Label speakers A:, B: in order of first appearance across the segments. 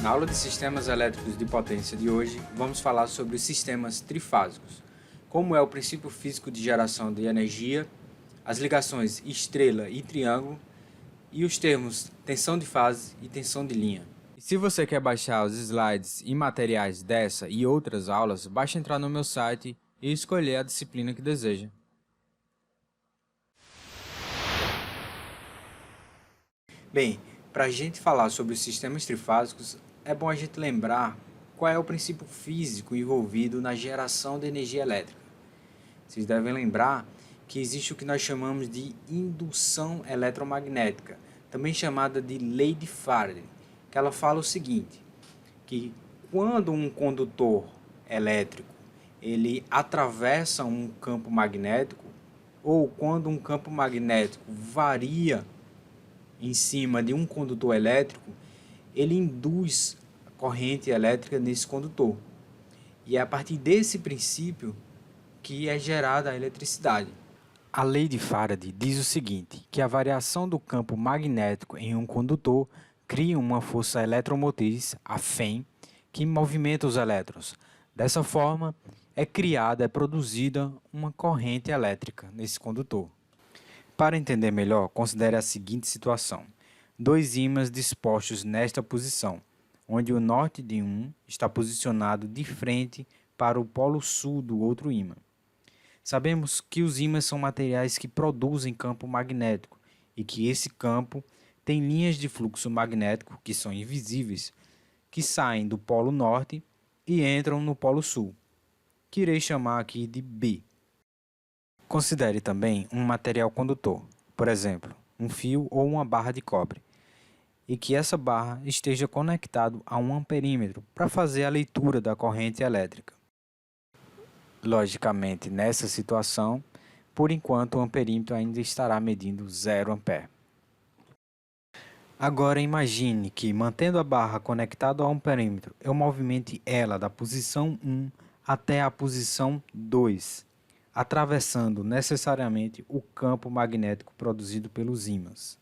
A: Na aula de sistemas elétricos de potência de hoje, vamos falar sobre os sistemas trifásicos, como é o princípio físico de geração de energia, as ligações estrela e triângulo e os termos tensão de fase e tensão de linha. E se você quer baixar os slides e materiais dessa e outras aulas, basta entrar no meu site e escolher a disciplina que deseja. Bem, para a gente falar sobre os sistemas trifásicos, é bom a gente lembrar qual é o princípio físico envolvido na geração de energia elétrica. Vocês devem lembrar que existe o que nós chamamos de indução eletromagnética, também chamada de lei de Faraday, que ela fala o seguinte, que quando um condutor elétrico ele atravessa um campo magnético, ou quando um campo magnético varia em cima de um condutor elétrico, ele induz corrente elétrica nesse condutor. E é a partir desse princípio que é gerada a eletricidade. A lei de Faraday diz o seguinte, que a variação do campo magnético em um condutor cria uma força eletromotriz, a Fem, que movimenta os elétrons. Dessa forma, é produzida uma corrente elétrica nesse condutor. Para entender melhor, considere a seguinte situação. Dois ímãs dispostos nesta posição, onde o norte de um está posicionado de frente para o polo sul do outro ímã. Sabemos que os ímãs são materiais que produzem campo magnético e que esse campo tem linhas de fluxo magnético, que são invisíveis, que saem do polo norte e entram no polo sul, que irei chamar aqui de B. Considere também um material condutor, por exemplo, um fio ou uma barra de cobre, e que essa barra esteja conectado a um amperímetro para fazer a leitura da corrente elétrica. Logicamente, nessa situação, por enquanto o amperímetro ainda estará medindo 0 ampere. Agora imagine que, mantendo a barra conectada ao amperímetro, eu movimente ela da posição 1 até a posição 2, atravessando necessariamente o campo magnético produzido pelos ímãs.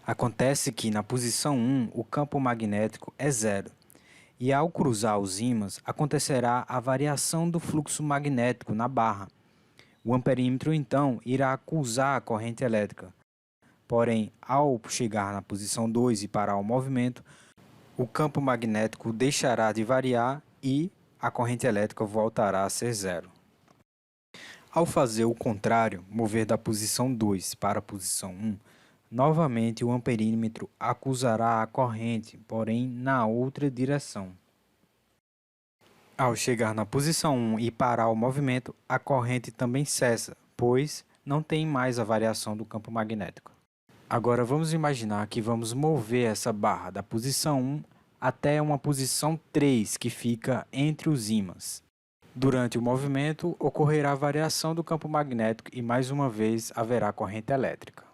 A: Acontece que na posição 1 o campo magnético é 0, e ao cruzar os ímãs acontecerá a variação do fluxo magnético na barra. O amperímetro então irá acusar a corrente elétrica. Porém, ao chegar na posição 2 e parar o movimento, o campo magnético deixará de variar e a corrente elétrica voltará a ser 0. Ao fazer o contrário, mover da posição 2 para a posição 1, novamente o amperímetro acusará a corrente, porém na outra direção. Ao chegar na posição 1 e parar o movimento, a corrente também cessa, pois não tem mais a variação do campo magnético. Agora vamos imaginar que vamos mover essa barra da posição 1 até uma posição 3, que fica entre os ímãs. Durante o movimento, ocorrerá variação do campo magnético e mais uma vez haverá corrente elétrica.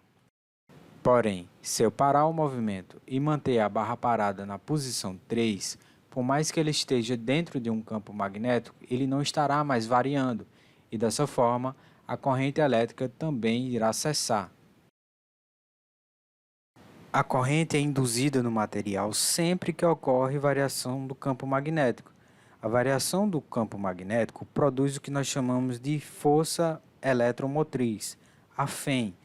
A: Porém, se eu parar o movimento e manter a barra parada na posição 3, por mais que ele esteja dentro de um campo magnético, ele não estará mais variando, e dessa forma, a corrente elétrica também irá cessar. A corrente é induzida no material sempre que ocorre variação do campo magnético. A variação do campo magnético produz o que nós chamamos de força eletromotriz, a Fem.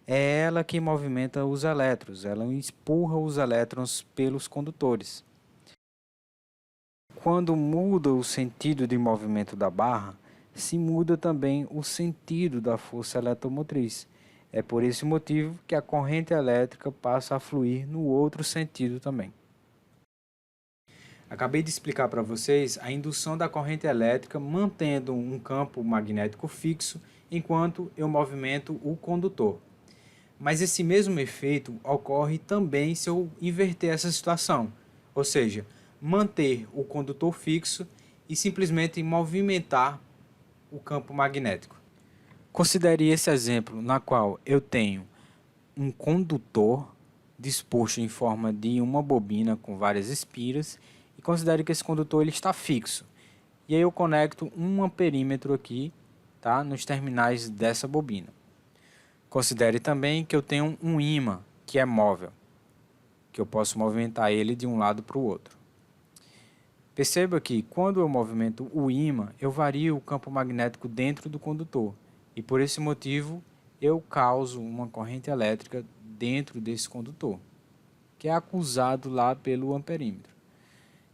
A: É ela que movimenta os elétrons, ela empurra os elétrons pelos condutores. Quando muda o sentido de movimento da barra, se muda também o sentido da força eletromotriz. É por esse motivo que a corrente elétrica passa a fluir no outro sentido também. Acabei de explicar para vocês a indução da corrente elétrica mantendo um campo magnético fixo enquanto eu movimento o condutor. Mas esse mesmo efeito ocorre também se eu inverter essa situação, ou seja, manter o condutor fixo e simplesmente movimentar o campo magnético. Considere esse exemplo na qual eu tenho um condutor disposto em forma de uma bobina com várias espiras e considere que esse condutor ele está fixo. E aí eu conecto um amperímetro aqui, tá, nos terminais dessa bobina. Considere também que eu tenho um ímã que é móvel. que eu posso movimentar ele de um lado para o outro. Perceba que quando eu movimento o ímã, eu vario o campo magnético dentro do condutor e por esse motivo eu causo uma corrente elétrica dentro desse condutor, que é acusado lá pelo amperímetro.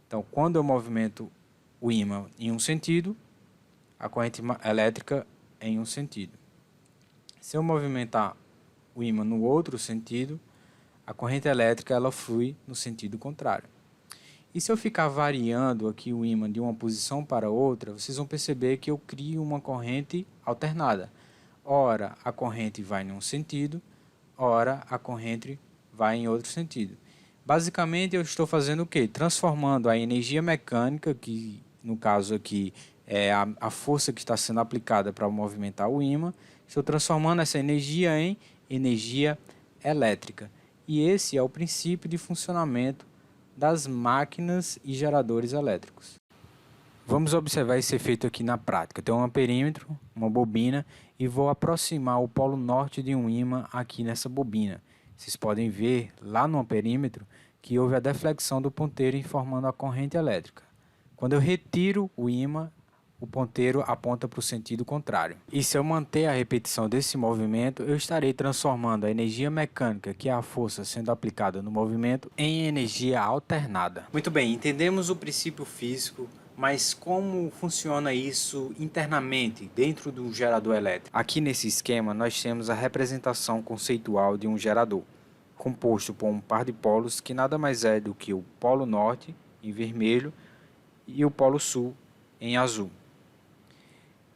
A: Então, quando eu movimento o ímã em um sentido, a corrente elétrica em um sentido. Se eu movimentar o ímã no outro sentido, a corrente elétrica ela flui no sentido contrário. E se eu ficar variando aqui o ímã de uma posição para outra, vocês vão perceber que eu crio uma corrente alternada. Ora a corrente vai em um sentido, ora a corrente vai em outro sentido. Basicamente eu estou fazendo o quê? Transformando a energia mecânica, que no caso aqui é a força que está sendo aplicada para movimentar o ímã, estou transformando essa energia em energia elétrica. E esse é o princípio de funcionamento das máquinas e geradores elétricos. Vamos observar esse efeito aqui na prática. Eu tenho um amperímetro, uma bobina e vou aproximar o polo norte de um ímã aqui nessa bobina. Vocês podem ver lá no amperímetro que houve a deflexão do ponteiro informando a corrente elétrica. Quando eu retiro o ímã, o ponteiro aponta para o sentido contrário. E se eu manter a repetição desse movimento, eu estarei transformando a energia mecânica, que é a força sendo aplicada no movimento, em energia alternada. Muito bem, entendemos o princípio físico, mas como funciona isso internamente dentro do gerador elétrico? Aqui nesse esquema nós temos a representação conceitual de um gerador, composto por um par de polos que nada mais é do que o polo norte, em vermelho, e o polo sul, em azul.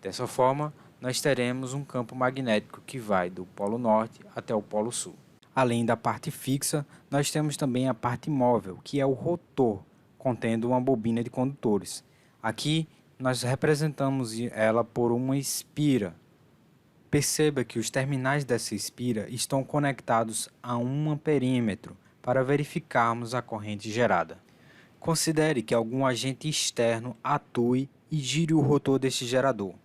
A: Dessa forma, nós teremos um campo magnético que vai do polo norte até o polo sul. Além da parte fixa, nós temos também a parte móvel, que é o rotor, contendo uma bobina de condutores. Aqui, nós representamos ela por uma espira. Perceba que os terminais dessa espira estão conectados a um amperímetro para verificarmos a corrente gerada. Considere que algum agente externo atue e gire o rotor deste gerador.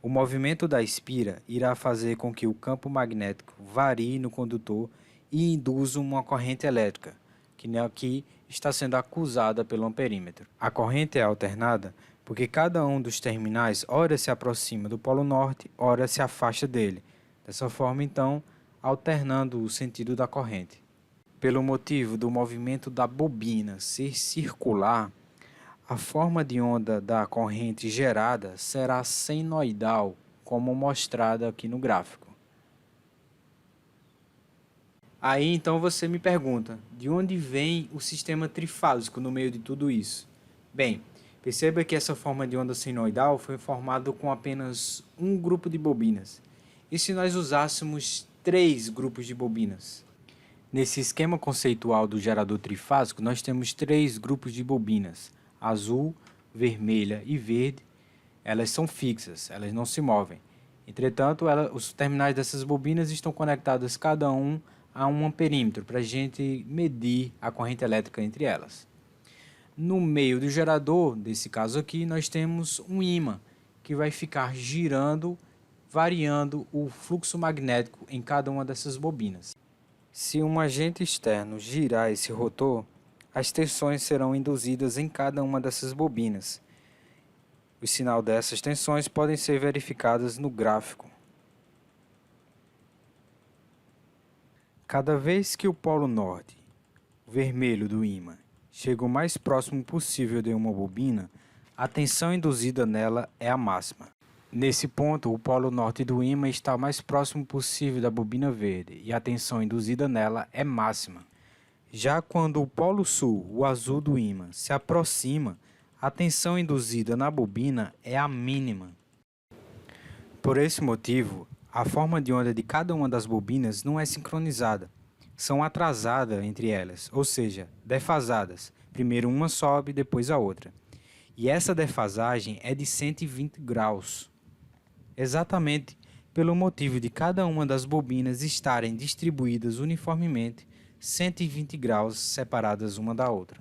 A: O movimento da espira irá fazer com que o campo magnético varie no condutor e induza uma corrente elétrica, que aqui está sendo acusada pelo amperímetro. A corrente é alternada porque cada um dos terminais ora se aproxima do polo norte, ora se afasta dele. Dessa forma, então, alternando o sentido da corrente. Pelo motivo do movimento da bobina ser circular, a forma de onda da corrente gerada será senoidal, como mostrado aqui no gráfico. Aí então você me pergunta, de onde vem o sistema trifásico no meio de tudo isso? Bem, perceba que essa forma de onda senoidal foi formada com apenas um grupo de bobinas. E se nós usássemos 3 grupos de bobinas? Nesse esquema conceitual do gerador trifásico, nós temos 3 grupos de bobinas. Azul, vermelha e verde, elas são fixas, elas não se movem. Entretanto, os terminais dessas bobinas estão conectados cada um a um amperímetro para a gente medir a corrente elétrica entre elas. No meio do gerador, desse caso aqui, nós temos um ímã que vai ficar girando, variando o fluxo magnético em cada uma dessas bobinas. Se um agente externo girar esse rotor, as tensões serão induzidas em cada uma dessas bobinas. O sinal dessas tensões podem ser verificadas no gráfico. Cada vez que o polo norte, o vermelho do ímã, chega o mais próximo possível de uma bobina, a tensão induzida nela é a máxima. Nesse ponto, o polo norte do ímã está o mais próximo possível da bobina verde e a tensão induzida nela é máxima. Já quando o polo sul, o azul do ímã, se aproxima, a tensão induzida na bobina é a mínima. Por esse motivo, a forma de onda de cada uma das bobinas não é sincronizada. São atrasadas entre elas, ou seja, defasadas. Primeiro uma sobe, depois a outra. E essa defasagem é de 120 graus. Exatamente pelo motivo de cada uma das bobinas estarem distribuídas uniformemente 120 graus separadas uma da outra.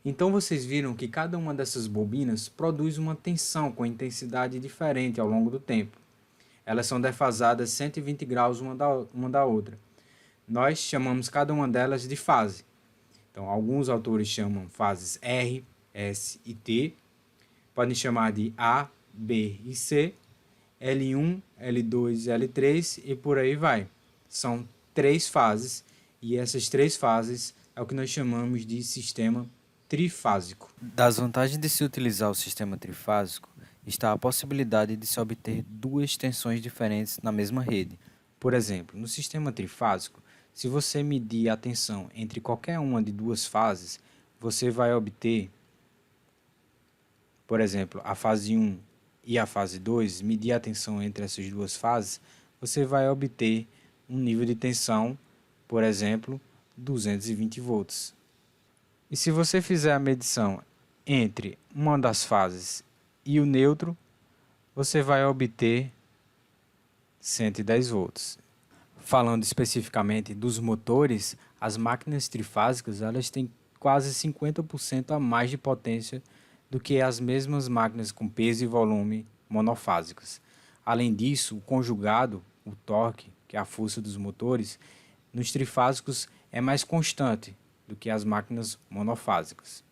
A: Então vocês viram que cada uma dessas bobinas produz uma tensão com intensidade diferente ao longo do tempo. Elas são defasadas 120 graus uma da outra. nós chamamos cada uma delas de fase. Então, alguns autores chamam fases R, S e T, podem chamar de A, B e C, L1, L2 e L3 e por aí vai. São 3 fases e essas 3 fases é o que nós chamamos de sistema trifásico.
B: Das vantagens de se utilizar o sistema trifásico está a possibilidade de se obter duas tensões diferentes na mesma rede.
A: Por exemplo, no sistema trifásico, se você medir a tensão entre qualquer uma de duas fases, você vai obter, por exemplo, a fase 1 e a fase 2, medir a tensão entre essas duas fases, você vai obter um nível de tensão, por exemplo, 220 volts. E se você fizer a medição entre uma das fases e o neutro, você vai obter 110 volts. Falando especificamente dos motores, as máquinas trifásicas elas têm quase 50% a mais de potência do que as mesmas máquinas com peso e volume monofásicas. Além disso, o conjugado, o torque, que é a força dos motores, nos trifásicos é mais constante do que as máquinas monofásicas.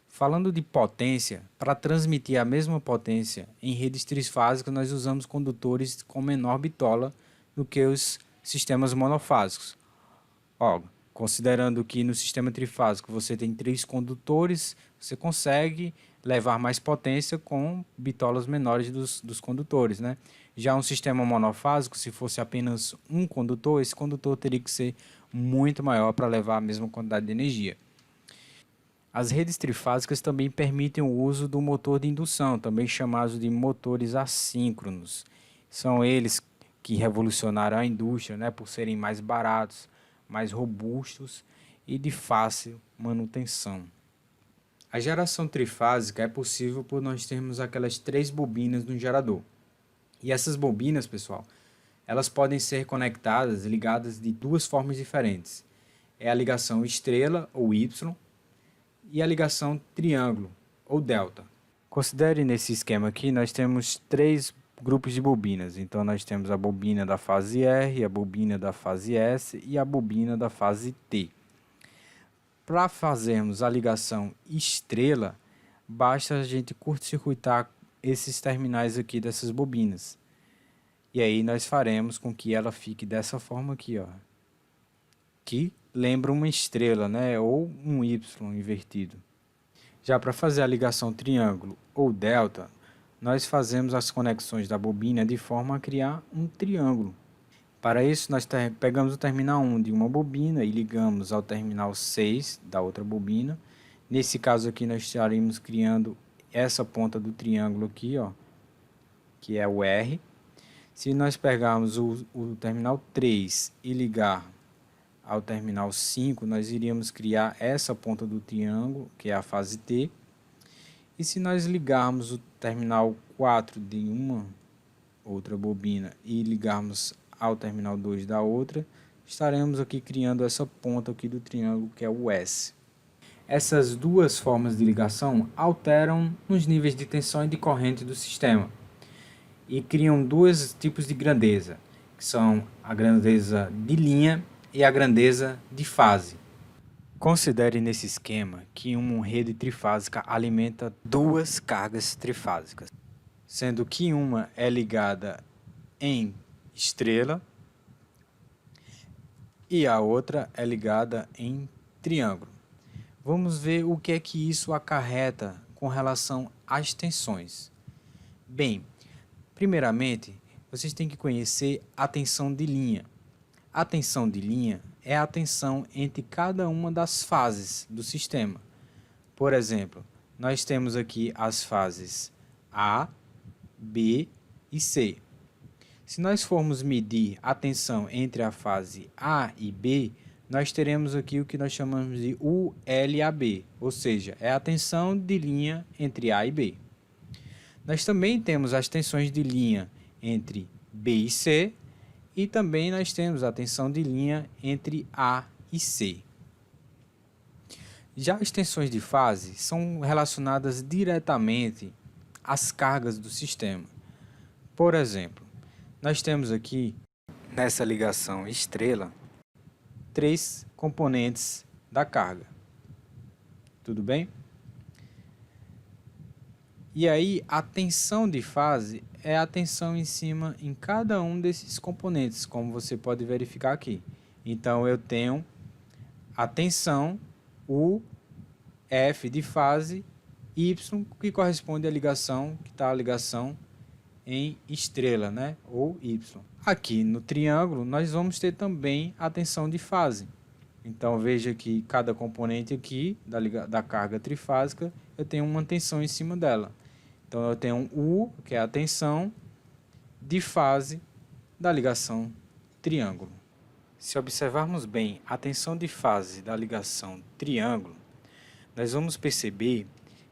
A: Falando de potência, para transmitir a mesma potência em redes trifásicas, nós usamos condutores com menor bitola do que os sistemas monofásicos. Considerando que no sistema trifásico você tem 3 condutores, você consegue levar mais potência com bitolas menores dos condutores, né? Já um sistema monofásico, se fosse apenas um condutor, esse condutor teria que ser muito maior para levar a mesma quantidade de energia. As redes trifásicas também permitem o uso do motor de indução, também chamados de motores assíncronos. São eles que revolucionaram a indústria, né, por serem mais baratos, mais robustos e de fácil manutenção. A geração trifásica é possível por nós termos aquelas 3 bobinas no gerador. E essas bobinas, pessoal, elas podem ser conectadas, ligadas de 2 formas diferentes. É a ligação estrela ou Y e a ligação triângulo ou delta. Considere nesse esquema aqui, nós temos 3 grupos de bobinas. Então, nós temos a bobina da fase R, a bobina da fase S e a bobina da fase T. Para fazermos a ligação estrela, basta a gente curto-circuitar esses terminais aqui dessas bobinas. E aí nós faremos com que ela fique dessa forma aqui, ó, que lembra uma estrela, né, ou um Y invertido. Já para fazer a ligação triângulo ou delta, nós fazemos as conexões da bobina de forma a criar um triângulo. Para isso, nós pegamos o terminal 1 de uma bobina e ligamos ao terminal 6 da outra bobina. Nesse caso aqui, nós estaremos criando essa ponta do triângulo aqui, ó, que é o R. Se nós pegarmos o terminal 3 e ligar ao terminal 5, nós iríamos criar essa ponta do triângulo, que é a fase T. E se nós ligarmos o terminal 4 de uma outra bobina e ligarmos ao terminal 2 da outra, estaremos aqui criando essa ponta aqui do triângulo, que é o S. Essas duas formas de ligação alteram os níveis de tensão e de corrente do sistema e criam 2 tipos de grandeza, que são a grandeza de linha e a grandeza de fase. Considere nesse esquema que uma rede trifásica alimenta 2 cargas trifásicas, sendo que uma é ligada em estrela e a outra é ligada em triângulo. Vamos ver o que é que isso acarreta com relação às tensões. Bem, primeiramente, vocês têm que conhecer a tensão de linha. A tensão de linha é a tensão entre cada uma das fases do sistema. Por exemplo, nós temos aqui as fases A, B e C. Se nós formos medir a tensão entre a fase A e B, nós teremos aqui o que nós chamamos de ULAB, ou seja, é a tensão de linha entre A e B. Nós também temos as tensões de linha entre B e C, e também nós temos a tensão de linha entre A e C. Já as tensões de fase são relacionadas diretamente às cargas do sistema. Por exemplo, nós temos aqui nessa ligação estrela três componentes da carga. Tudo bem? E aí, a tensão de fase é a tensão em cima em cada um desses componentes, como você pode verificar aqui. Então, eu tenho a tensão U, F de fase, Y, que corresponde à ligação, que está a ligação em estrela, né? Ou Y. Aqui no triângulo, nós vamos ter também a tensão de fase. Então, veja que cada componente aqui da carga trifásica, eu tenho uma tensão em cima dela. Então, eu tenho um U, que é a tensão de fase da ligação triângulo. Se observarmos bem a tensão de fase da ligação triângulo, nós vamos perceber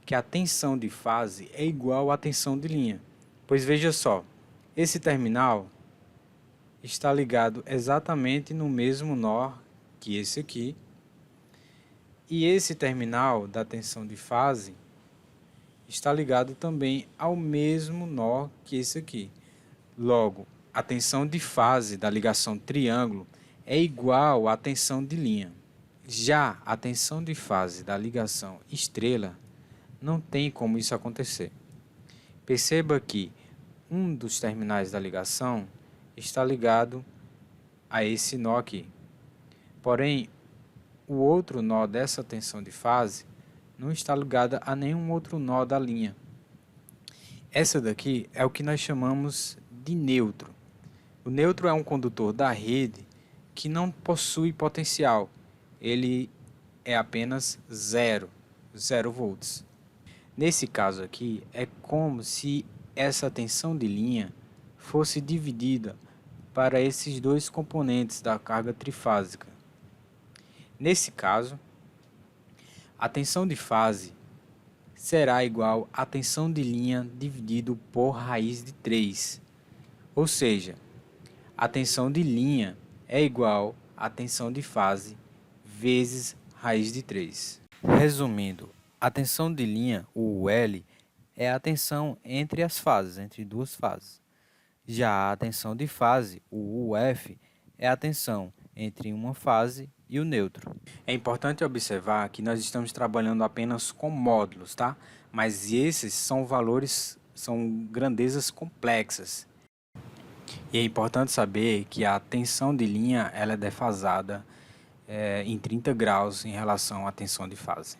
A: que a tensão de fase é igual à tensão de linha. Pois veja só, esse terminal está ligado exatamente no mesmo nó que esse aqui, e esse terminal da tensão de fase está ligado também ao mesmo nó que esse aqui. Logo, a tensão de fase da ligação triângulo é igual à tensão de linha. Já a tensão de fase da ligação estrela não tem como isso acontecer. Perceba que um dos terminais da ligação está ligado a esse nó aqui. Porém, o outro nó dessa tensão de fase não está ligado a nenhum outro nó da linha. Essa daqui é o que nós chamamos de nêutro. O nêutro é um condutor da rede que não possui potencial. Ele é apenas 0 volts. Nesse caso aqui, é como se essa tensão de linha fosse dividida para esses dois componentes da carga trifásica. Nesse caso, a tensão de fase será igual à tensão de linha dividido por raiz de 3. Ou seja, a tensão de linha é igual à tensão de fase vezes raiz de 3.
B: Resumindo, a tensão de linha, o L, é a tensão entre as fases, entre duas fases. Já a tensão de fase, o UF, é a tensão entre uma fase e o nêutro.
A: É importante observar que nós estamos trabalhando apenas com módulos, tá? Mas esses são valores, são grandezas complexas. E é importante saber que a tensão de linha ela é defasada em 30 graus em relação à tensão de fase.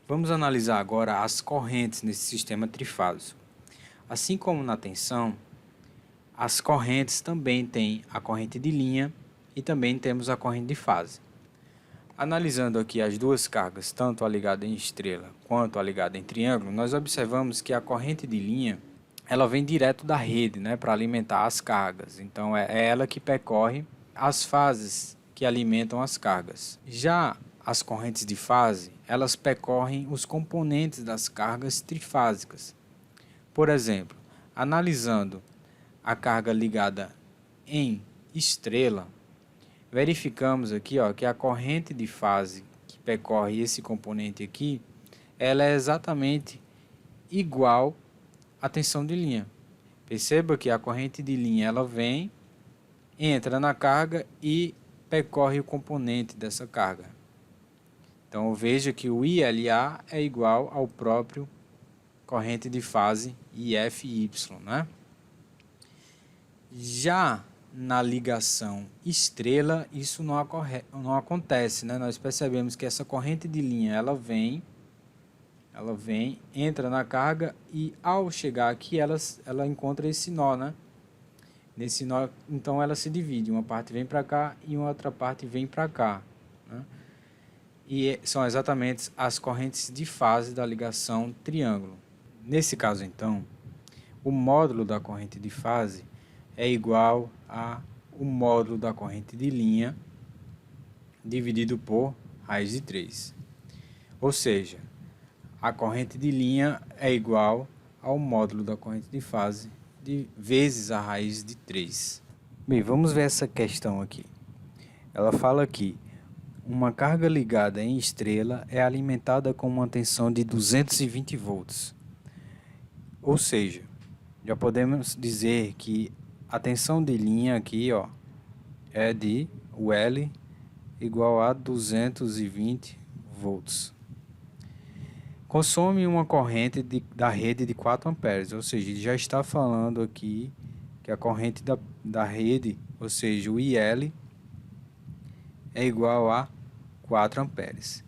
A: Vamos analisar agora as correntes nesse sistema trifásico. Assim como na tensão, as correntes também têm a corrente de linha e também temos a corrente de fase. Analisando aqui as duas cargas, tanto a ligada em estrela quanto a ligada em triângulo, nós observamos que a corrente de linha ela vem direto da rede, né, para alimentar as cargas. Então é ela que percorre as fases que alimentam as cargas. Já as correntes de fase, elas percorrem os componentes das cargas trifásicas. Por exemplo, analisando a carga ligada em estrela, verificamos aqui que a corrente de fase que percorre esse componente aqui, ela é exatamente igual à tensão de linha. Perceba que a corrente de linha ela vem, entra na carga e percorre o componente dessa carga. Então veja que o ILA é igual ao próprio corrente de fase IFY, né? Já na ligação estrela, isso não acontece, né? Nós percebemos que essa corrente de linha ela vem, entra na carga e ao chegar aqui ela encontra esse nó, né? Nesse nó, então ela se divide, uma parte vem para cá e uma outra parte vem para cá, né? E são exatamente as correntes de fase da ligação triângulo. Nesse caso, então, o módulo da corrente de fase é igual ao módulo da corrente de linha dividido por raiz de 3. Ou seja, a corrente de linha é igual ao módulo da corrente de fase vezes a raiz de 3. Bem, vamos ver essa questão aqui. Ela fala que uma carga ligada em estrela é alimentada com uma tensão de 220 volts. Ou seja, já podemos dizer que a tensão de linha aqui, é de o L igual a 220 volts. Consome uma corrente da rede de 4 amperes, ou seja, ele já está falando aqui que a corrente da rede, ou seja, o IL, é igual a 4 amperes.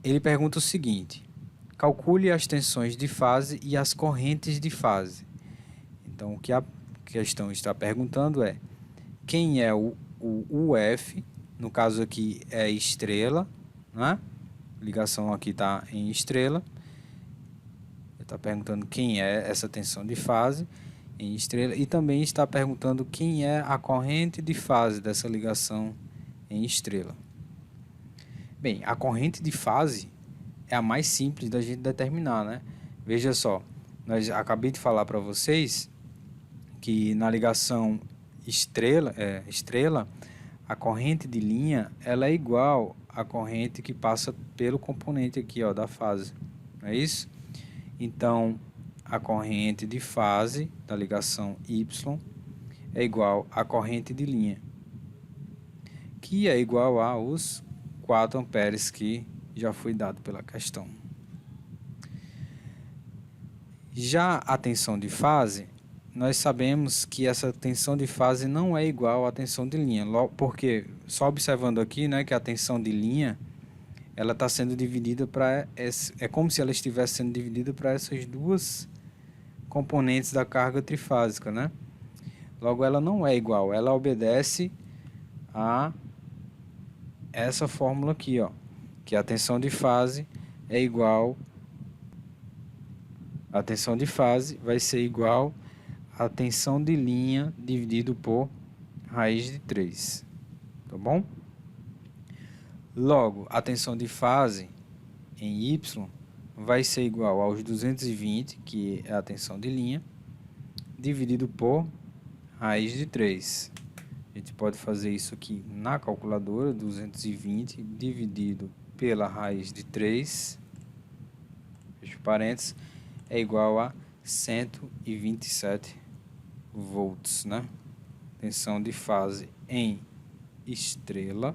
A: Ele pergunta o seguinte: calcule as tensões de fase e as correntes de fase. Então, o que a questão está perguntando é quem é o UF, no caso aqui é estrela, né? Ligação aqui está em estrela. Ele está perguntando quem é essa tensão de fase em estrela e também está perguntando quem é a corrente de fase dessa ligação em estrela. Bem, a corrente de fase é a mais simples da gente determinar, né? Veja só, acabei de falar para vocês que na ligação estrela, a corrente de linha ela é igual à corrente que passa pelo componente aqui, ó, da fase, não é isso? Então, a corrente de fase da ligação Y é igual à corrente de linha, que é igual aos 4 amperes que já foi dado pela questão. Já a tensão de fase, nós sabemos que essa tensão de fase não é igual à tensão de linha, porque só observando aqui, né, que a tensão de linha ela está sendo dividida para é como se ela estivesse sendo dividida para essas duas componentes da carga trifásica, né? Logo, ela não é igual, ela obedece a essa fórmula aqui, ó, que a tensão de fase é igual, a tensão de fase vai ser igual a tensão de linha dividido por raiz de 3, tá bom? Logo, a tensão de fase em Y vai ser igual aos 220, que é a tensão de linha, dividido por raiz de 3. A gente pode fazer isso aqui na calculadora, 220 dividido pela raiz de 3, fecha parênteses, é igual a 127 volts, né? Tensão de fase em estrela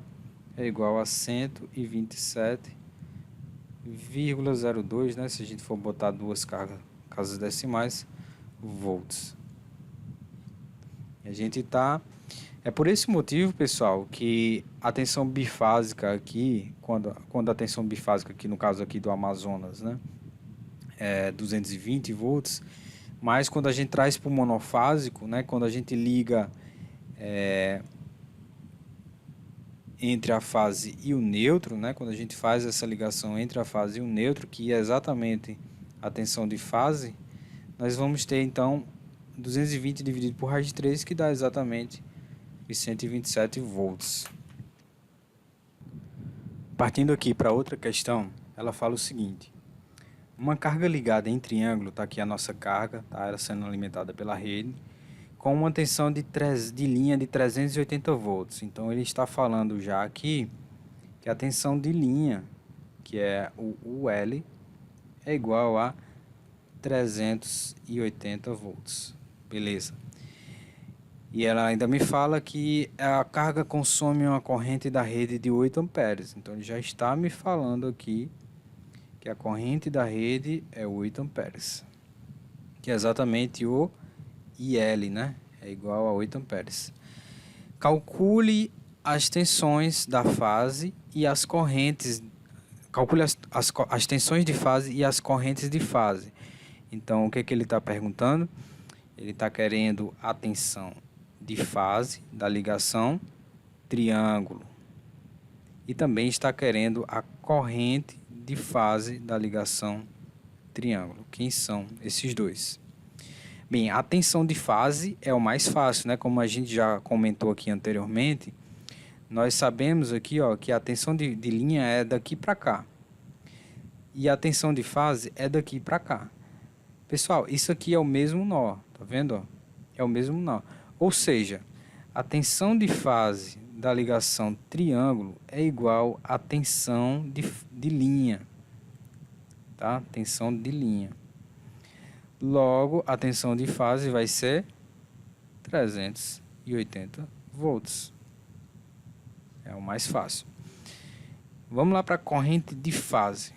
A: é igual a 127,02, né? Se a gente for botar duas casas decimais, volts. A gente está... É por esse motivo, pessoal, que a tensão bifásica aqui, quando a tensão bifásica aqui, no caso aqui do Amazonas, né, é 220 volts, mas quando a gente traz para o monofásico, né, quando a gente liga entre a fase e o neutro, né, quando a gente faz essa ligação entre a fase e o neutro, que é exatamente a tensão de fase, nós vamos ter então 220 dividido por raiz de 3, que dá exatamente 127 volts. Partindo aqui para outra questão, ela fala o seguinte: uma carga ligada em triângulo, está aqui a nossa carga, tá, ela sendo alimentada pela rede, com uma tensão de linha de 380 volts. Então ele está falando já aqui que a tensão de linha, que é o UL, é igual a 380 volts. Beleza. E ela ainda me fala que a carga consome uma corrente da rede de 8 amperes. Então, ele já está me falando aqui que a corrente da rede é 8 amperes. Que é exatamente o IL, né? É igual a 8 amperes. Calcule as tensões da fase e as correntes. Calcule as tensões de fase e as correntes de fase. Então, o que ele está perguntando? Ele está querendo a tensão de fase da ligação triângulo e também está querendo a corrente de fase da ligação triângulo. Quem são esses dois? Bem, a tensão de fase é o mais fácil, né? Como a gente já comentou aqui anteriormente, nós sabemos aqui, ó, que a tensão de linha é daqui para cá e a tensão de fase é daqui para cá. Pessoal, isso aqui é o mesmo nó, tá vendo? É o mesmo nó. Ou seja, a tensão de fase da ligação triângulo é igual à tensão de linha, tá? Tensão de linha. Logo, a tensão de fase vai ser 380 volts. É o mais fácil. Vamos lá para a corrente de fase.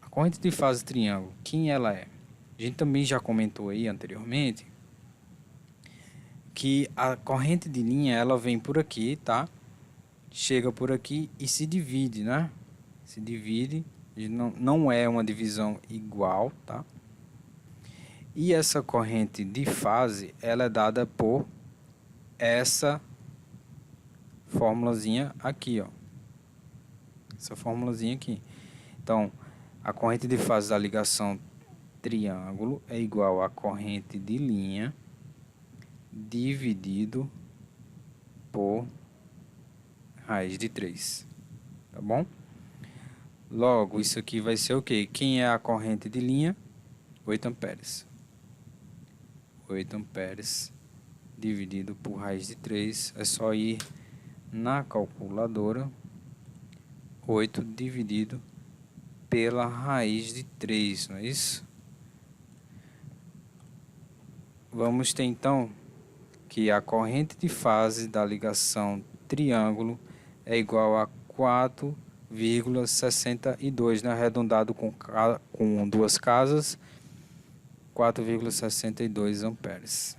A: A corrente de fase triângulo, quem ela é? A gente também já comentou aí anteriormente que a corrente de linha ela vem por aqui, tá? Chega por aqui e se divide, né? Se divide, não é uma divisão igual, tá? E essa corrente de fase, ela é dada por essa formulazinha aqui, ó. Essa formulazinha aqui. Então, a corrente de fase da ligação triângulo é igual à corrente de linha dividido por raiz de 3, tá bom? Logo, isso aqui vai ser o quê? Quem é a corrente de linha? 8 amperes. 8 amperes dividido por raiz de 3, é só ir na calculadora. 8 dividido pela raiz de 3, não é isso? Vamos ter então que a corrente de fase da ligação triângulo é igual a 4,62, né? Arredondado com duas casas, 4,62 amperes.